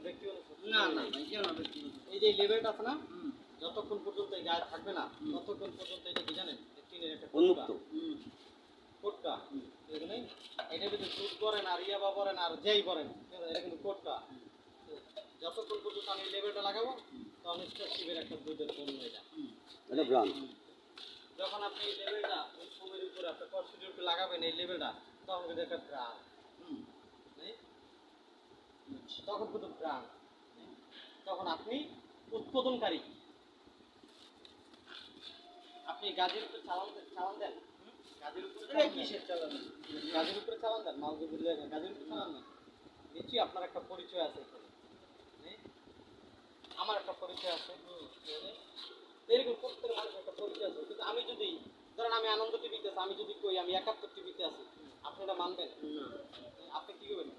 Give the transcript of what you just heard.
ব্যক্তিগত না না ভাই কেন ব্যক্তিগত? এই যে লেবেলটা আছে না, যতক্ষণ পর্যন্ত এই গায়ে থাকবে না ততক্ষণ পর্যন্ত এটা কি জানেন, টিনের একটা উন্মুক্ত। কোটকা এখানে এটার ভিতরে দুধ করেন আর ইয়াবা করেন আর যেই করেন এটা কিন্তু কোটকা। যতক্ষণ পর্যন্ত আমি লেবেলটা লাগাবো তখন শিবের একটা দুধের পণ্য এটা। এটা ব্রান্ড। যখন আপনি এই লেবেলটা ওই ফোমের উপরে আপনার কনস্টিটিউট লাগাবেন এই লেবেলটা, তখন কিন্তু একটা ব্রান্ড, তখন কিন্তু ব্রান্ড, তখন আপনি উৎপাদনকারী। আপনি গাজের উপরে চালান দেন, গাজের উপরে এটা কিসের চালান? গাজের উপরে চালান দেন, মাল দিয়ে বুঝলেন গাজের উপরে চালান দেন। নিশ্চয়ই আপনার একটা পরিচয় আছে এখানে, আমার একটা পরিচয় আছে, এরকম প্রত্যেক মানুষের একটা পরিচয় আছে। কিন্তু আমি যদি ধরেন আমি আনন্দ টিভিতে আছি, আমি যদি কই আমি 71 টিভিতে আছি, আপনি এটা মানবেন? আপনি কি করবেন?